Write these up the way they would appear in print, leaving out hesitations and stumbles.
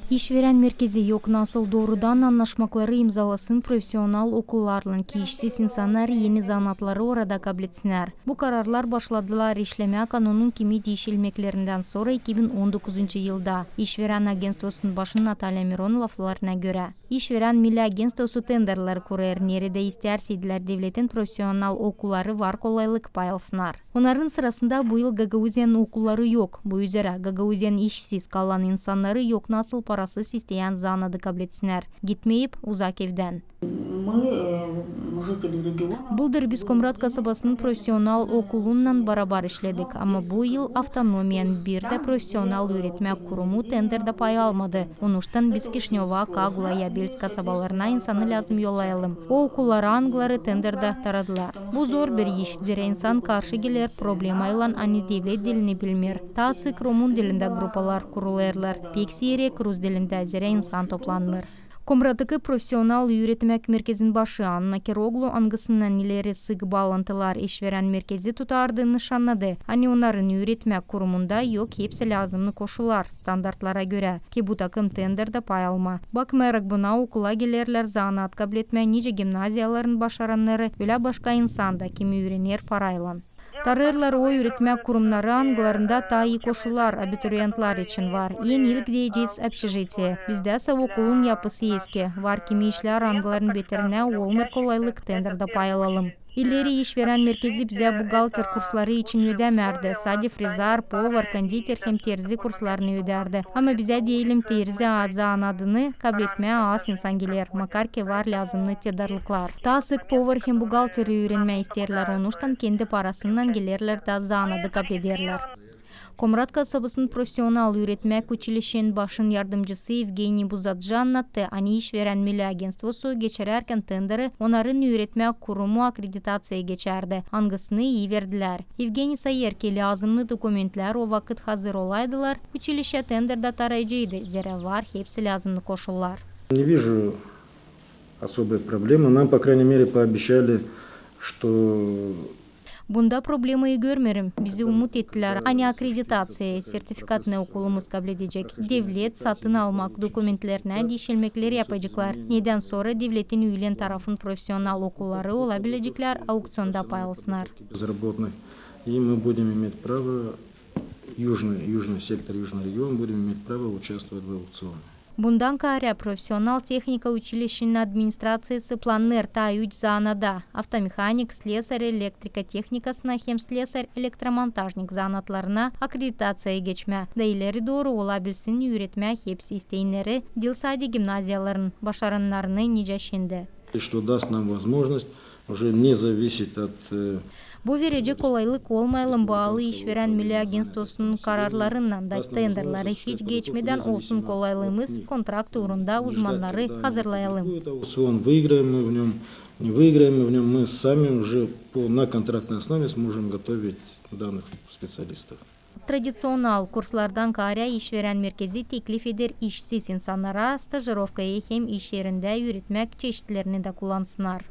İş veren merkezi yok nasıl doğrudan anlaşmakları imzalasın profesyonel okullarla ki işsiz insanlar yeni zanatları orada kabul etsinler. Bu kararlar başladılar işleme kanunun kimi değişilmeklerinden sonra 2019 yılda. İşveren agentstvosunun başı Natalya Miron laflarına göre. İşveren Milli Agentstvosu tenderler kurar, nerede isterseydiler devletin profesyonel okulları var kolaylık payalsınlar. Onların sırasında bu yıl Gagauzyan okulları yok. Bu üzere Gagauzyan işsiz kalan insanları yok nasıl parasız isteyen zanadı kabul etsinler. Gitmeyip uzak evden. Buldur biz Komrat kasabasının profesyonel okulundan beraber işledik ama bu yıl Avtonomiyan bir de profesyonel öğretme kurumu tenderde pay almadı. Onuştan biz Kişneva, Kagula, Yabelsk kasabalarına insanı lazım yollayalım. O okulları Angları tenderde taradılar. Bu zor bir iş. Zira insan karşı gelir problemayla ani devlet dilini bilmir. Ta sık Romun dilinde grupalar kurularlar. Pek siyerek Rus dilinde zira insan toplanmır. Komrat'taki profesyonel öğretmek merkezin başı Anna Keroglu angısından ileri sık bağlantılar işveren merkezi tutardı nişanladı. Hani onların öğretmek kurumunda yok hepsi lazımlı koşullar standartlara göre ki bu takım tenderde pay alma. Bakmayarak buna okula gelirler zanat kabul etme nice gimnaziyaların başaranları öyle başka insanda kimi öğrenir parayla. Tarırlar o öğretmek kurumları anglarında tayi koşullar abituriyentlar için var. En ilk diyeceğiz общежитие. Bizde ise okulun yapısı eski. Var kimi işler angların beterine olmur kolaylık tenderde pay alalım. İleri işveren merkezi bize bugalter kursları için ödemerdi. Sadece frizar, povar, konditer hem terzi kurslarını öderdi. Ama bize diyelim terzi zanadını kabul etmeye az insan gelir. Makar ki var lazımlı tedarlıklar. Ta sık povar hem bugalteri öğrenme isterler. Onuştan kendi parasından gelirler da zanadı kabul ederler. Komrat kasabasının profesyonel öğretmek училищенин başın yardımcısı Evgeniy Buzatjan anlattı. Ani işveren Milli Agentstvosu geçererken tenderi onların öğretmek kurumu akreditasyaya geçerdi. Angısını iyi verdiler. Evgeniy sayır ki lazımlı dokumentler o vakit hazır olaydılar. Училище tenderde tarayıcıydı. Zira var hepsi lazımlı koşullar. Не вижу особой проблемы. Нам, по крайней мере, пообещали, что Bunda problemi görmüyorum. Bizi umut ettiler. Hani akreditasyaya, sertifikatını okulumuz kabul edecek. Devlet satın almak dokumentlerine değişilmekleri yapacaklar. Neden sonra devletin üyelen tarafın profesyonel okulları olabilecekler auksionda pay alsınlar. И мы будем иметь право, южный сектор, южный регион, будем иметь право участвовать в аукционе. Bundan kare profesyonel техника училищенин администрациясы planner ta 3 zanada. Avtomexanik, slesar, elektrika техникасына hem slesar, elektromontajnik zanatlarına akreditasyaya geçme. Da ileri doğru olabilsin öğretme hepsi isteyenleri Dilsadi gimnaziyaların başaranlarını nice şimdi. Что даст нам возможность уже не зависеть от Bu verici kolaylık olmayalım bağlı işveren Milli Agentstvosunun kararlarından da tenderleri hiç geçmeden olsun kolaylığımız kontrakt uğrunda uzmanları hazırlayalım. Выиграем мы в нем, не выиграем мы в нем, мы сами уже на контрактной основе сможем готовить данных специалистов. Tradisyonel kurslardan kare işveren merkezi teklif eder işsiz insanlara stajировкaya hem iş yerinde öğretmek çeşitlerini de kullansınlar.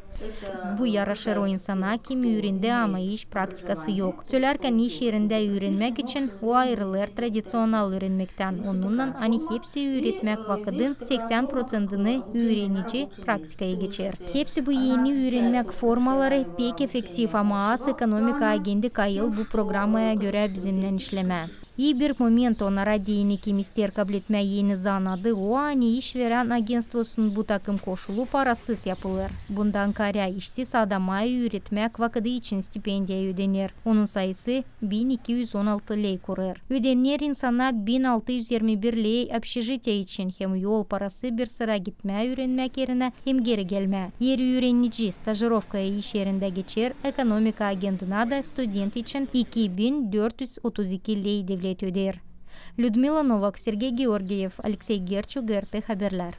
Bu yaraşır o insana kim öğrendi ama iş praktikası yok. Söylerken iş yerinde öğrenmek için o ayrılır tradisyonel öğrenmekten. Onunla hani hepsi öğretmek vakıdın 80%'ını öğrenici praktikaya geçer. Hepsi bu yeni öğrenmek formaları pek efektif ama az ekonomik agendi kayıl bu programaya göre bizimle işleme. İyi bir moment onlara değinik ister kabul etme yeni zanadı o ani işveren agentstvosun bu takım koşulu parasız yapılır. Bundan kare işsiz adama öğretmek vakıdı için stipendiya ödenir. Onun sayısı 1216 lei kurur. Ödenir insana 1621 lei общежитие için hem yol parası bir sıra gitme öğrenmek yerine hem geri gelme. Yer öğrenici stajировкaya iş yerinde geçer. Ekonomik agentına da student için 2432 lei devlet öder. Людмила Новак, Сергей Георгиев, Алексей Герчук, РТ Haberler.